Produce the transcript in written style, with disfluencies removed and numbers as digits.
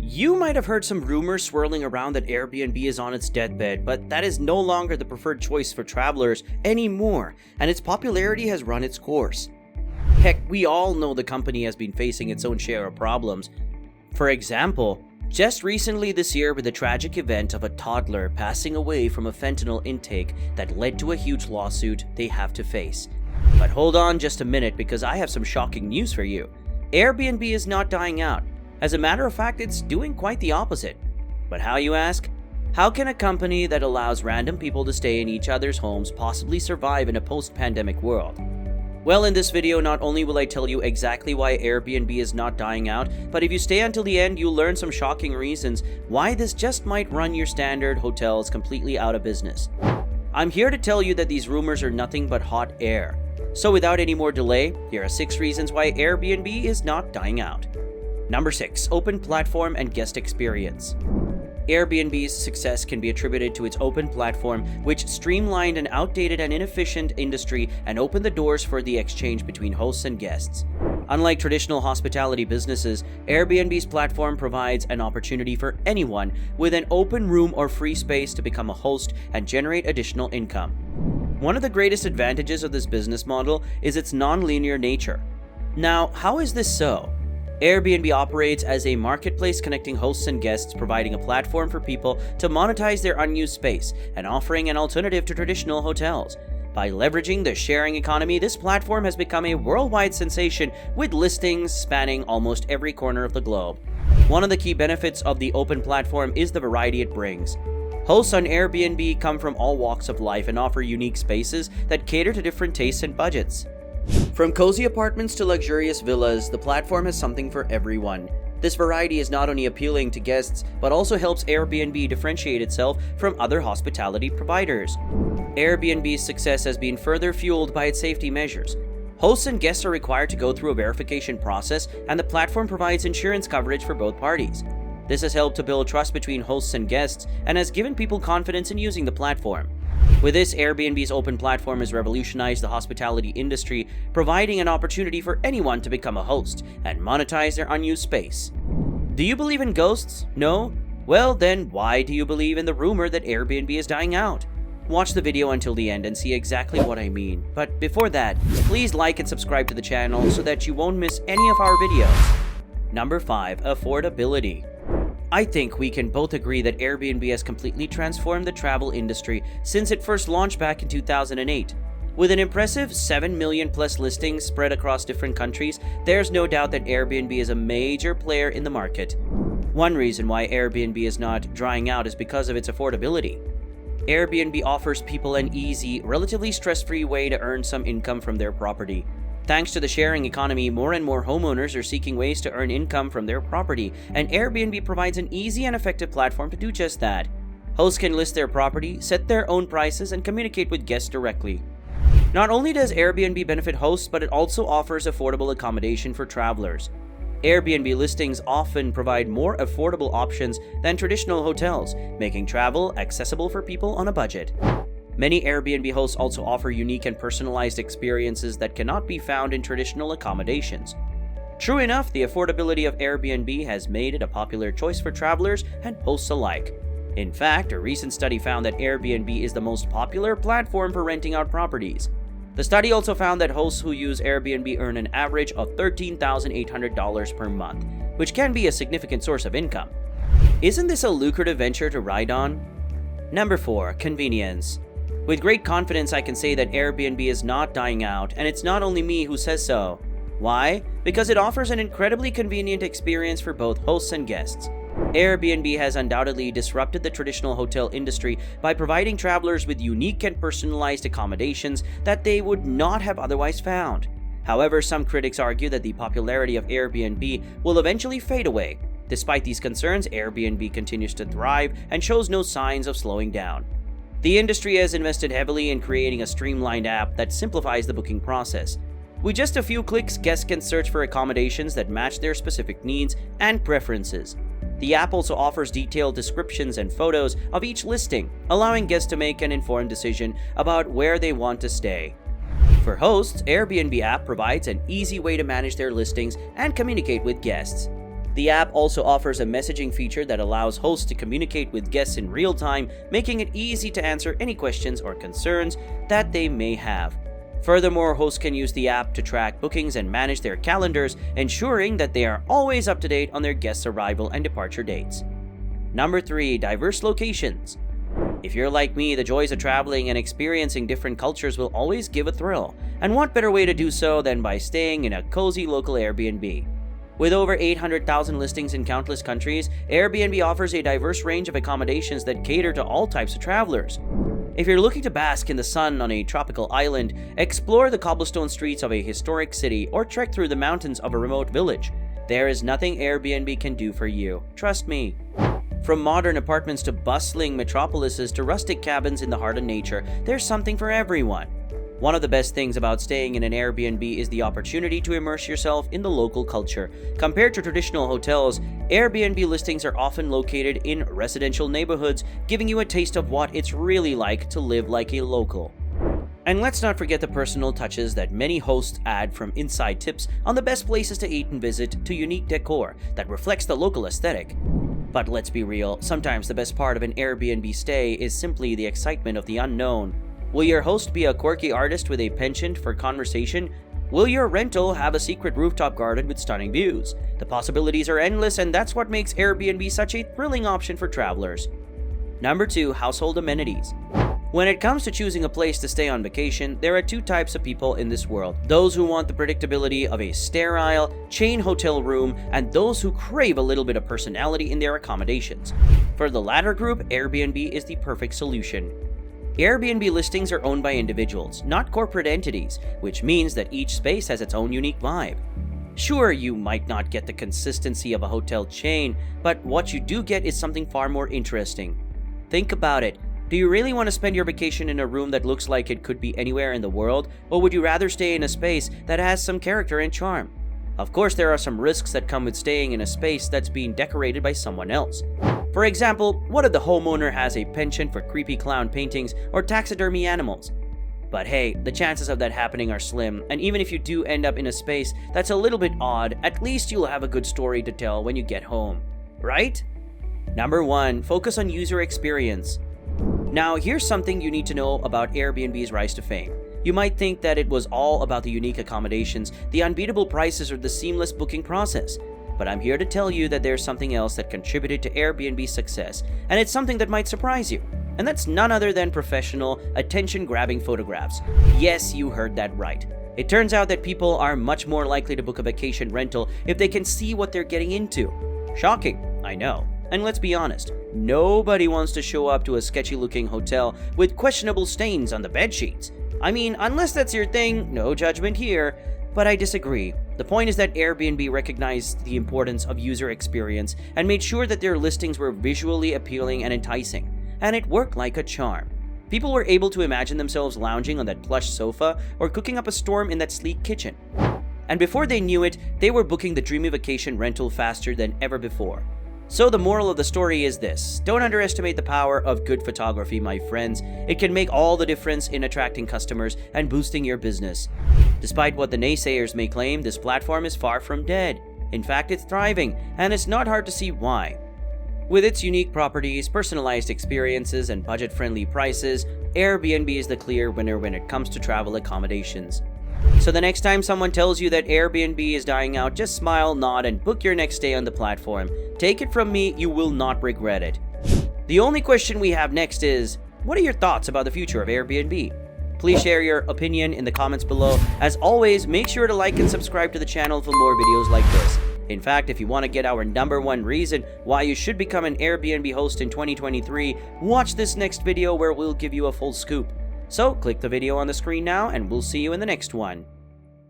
You might have heard some rumors swirling around that Airbnb is on its deathbed, but that is no longer the preferred choice for travelers anymore, and its popularity has run its course. Heck, we all know the company has been facing its own share of problems. For example, just recently this year with the tragic event of a toddler passing away from a fentanyl intake that led to a huge lawsuit they have to face. But hold on just a minute, because I have some shocking news for you. Airbnb is not dying out. As a matter of fact, it's doing quite the opposite. But how, you ask? How can a company that allows random people to stay in each other's homes possibly survive in a post-pandemic world? Well, in this video, not only will I tell you exactly why Airbnb is not dying out, but if you stay until the end, you'll learn some shocking reasons why this just might run your standard hotels completely out of business. I'm here to tell you that these rumors are nothing but hot air. So without any more delay, here are 6 reasons why Airbnb is not dying out. Number 6. Open platform and guest experience. Airbnb's success can be attributed to its open platform, which streamlined an outdated and inefficient industry and opened the doors for the exchange between hosts and guests. Unlike traditional hospitality businesses, Airbnb's platform provides an opportunity for anyone with an open room or free space to become a host and generate additional income. One of the greatest advantages of this business model is its non-linear nature. Now, how is this so? Airbnb operates as a marketplace connecting hosts and guests, providing a platform for people to monetize their unused space and offering an alternative to traditional hotels. By leveraging the sharing economy, this platform has become a worldwide sensation with listings spanning almost every corner of the globe. One of the key benefits of the open platform is the variety it brings. Hosts on Airbnb come from all walks of life and offer unique spaces that cater to different tastes and budgets. From cozy apartments to luxurious villas, the platform has something for everyone. This variety is not only appealing to guests, but also helps Airbnb differentiate itself from other hospitality providers. Airbnb's success has been further fueled by its safety measures. Hosts and guests are required to go through a verification process, and the platform provides insurance coverage for both parties. This has helped to build trust between hosts and guests and has given people confidence in using the platform. With this, Airbnb's open platform has revolutionized the hospitality industry, providing an opportunity for anyone to become a host and monetize their unused space. Do you believe in ghosts? No? Well, then why do you believe in the rumor that Airbnb is dying out? Watch the video until the end and see exactly what I mean. But before that, please like and subscribe to the channel so that you won't miss any of our videos. Number 5. Affordability. I think we can both agree that Airbnb has completely transformed the travel industry since it first launched back in 2008. With an impressive 7 million plus listings spread across different countries, there's no doubt that Airbnb is a major player in the market. One reason why Airbnb is not drying out is because of its affordability. Airbnb offers people an easy, relatively stress-free way to earn some income from their property. Thanks to the sharing economy, more and more homeowners are seeking ways to earn income from their property, and Airbnb provides an easy and effective platform to do just that. Hosts can list their property, set their own prices, and communicate with guests directly. Not only does Airbnb benefit hosts, but it also offers affordable accommodation for travelers. Airbnb listings often provide more affordable options than traditional hotels, making travel accessible for people on a budget. Many Airbnb hosts also offer unique and personalized experiences that cannot be found in traditional accommodations. True enough, the affordability of Airbnb has made it a popular choice for travelers and hosts alike. In fact, a recent study found that Airbnb is the most popular platform for renting out properties. The study also found that hosts who use Airbnb earn an average of $13,800 per month, which can be a significant source of income. Isn't this a lucrative venture to ride on? Number 4. Convenience. With great confidence, I can say that Airbnb is not dying out, and it's not only me who says so. Why? Because it offers an incredibly convenient experience for both hosts and guests. Airbnb has undoubtedly disrupted the traditional hotel industry by providing travelers with unique and personalized accommodations that they would not have otherwise found. However, some critics argue that the popularity of Airbnb will eventually fade away. Despite these concerns, Airbnb continues to thrive and shows no signs of slowing down. The industry has invested heavily in creating a streamlined app that simplifies the booking process. With just a few clicks, guests can search for accommodations that match their specific needs and preferences. The app also offers detailed descriptions and photos of each listing, allowing guests to make an informed decision about where they want to stay. For hosts, Airbnb app provides an easy way to manage their listings and communicate with guests. The app also offers a messaging feature that allows hosts to communicate with guests in real time, making it easy to answer any questions or concerns that they may have. Furthermore, hosts can use the app to track bookings and manage their calendars, ensuring that they are always up to date on their guests' arrival and departure dates. Number 3. Diverse locations. If you're like me, the joys of traveling and experiencing different cultures will always give a thrill. And what better way to do so than by staying in a cozy local Airbnb? With over 800,000 listings in countless countries, Airbnb offers a diverse range of accommodations that cater to all types of travelers. If you're looking to bask in the sun on a tropical island, explore the cobblestone streets of a historic city, or trek through the mountains of a remote village, there is nothing Airbnb can do for you. Trust me. From modern apartments to bustling metropolises to rustic cabins in the heart of nature, there's something for everyone. One of the best things about staying in an Airbnb is the opportunity to immerse yourself in the local culture. Compared to traditional hotels, Airbnb listings are often located in residential neighborhoods, giving you a taste of what it's really like to live like a local. And let's not forget the personal touches that many hosts add, from inside tips on the best places to eat and visit to unique decor that reflects the local aesthetic. But let's be real, sometimes the best part of an Airbnb stay is simply the excitement of the unknown. Will your host be a quirky artist with a penchant for conversation? Will your rental have a secret rooftop garden with stunning views? The possibilities are endless, and that's what makes Airbnb such a thrilling option for travelers. Number 2. Household amenities. When it comes to choosing a place to stay on vacation, there are two types of people in this world: those who want the predictability of a sterile, chain hotel room, and those who crave a little bit of personality in their accommodations. For the latter group, Airbnb is the perfect solution. Airbnb listings are owned by individuals, not corporate entities, which means that each space has its own unique vibe. Sure, you might not get the consistency of a hotel chain, but what you do get is something far more interesting. Think about it. Do you really want to spend your vacation in a room that looks like it could be anywhere in the world, or would you rather stay in a space that has some character and charm? Of course, there are some risks that come with staying in a space that's being decorated by someone else. For example, what if the homeowner has a penchant for creepy clown paintings or taxidermy animals? But hey, the chances of that happening are slim, and even if you do end up in a space that's a little bit odd, at least you'll have a good story to tell when you get home, right? Number 1. Focus on user experience. Now, here's something you need to know about Airbnb's rise to fame. You might think that it was all about the unique accommodations, the unbeatable prices, or the seamless booking process. But I'm here to tell you that there's something else that contributed to Airbnb's success, and it's something that might surprise you. And that's none other than professional, attention-grabbing photographs. Yes, you heard that right. It turns out that people are much more likely to book a vacation rental if they can see what they're getting into. Shocking, I know. And let's be honest, nobody wants to show up to a sketchy-looking hotel with questionable stains on the bedsheets. I mean, unless that's your thing, no judgment here, but I disagree. The point is that Airbnb recognized the importance of user experience and made sure that their listings were visually appealing and enticing, and it worked like a charm. People were able to imagine themselves lounging on that plush sofa or cooking up a storm in that sleek kitchen. And before they knew it, they were booking the dreamy vacation rental faster than ever before. So the moral of the story is this: don't underestimate the power of good photography, my friends. It can make all the difference in attracting customers and boosting your business. Despite what the naysayers may claim, this platform is far from dead. In fact, it's thriving, and it's not hard to see why. With its unique properties, personalized experiences, and budget-friendly prices, Airbnb is the clear winner when it comes to travel accommodations. So the next time someone tells you that Airbnb is dying out, just smile, nod, and book your next stay on the platform. Take it from me, you will not regret it. The only question we have next is, what are your thoughts about the future of Airbnb? Please share your opinion in the comments below. As always, make sure to like and subscribe to the channel for more videos like this. In fact, if you want to get our #1 reason why you should become an Airbnb host in 2023, watch this next video where we'll give you a full scoop. So click the video on the screen now, and we'll see you in the next one.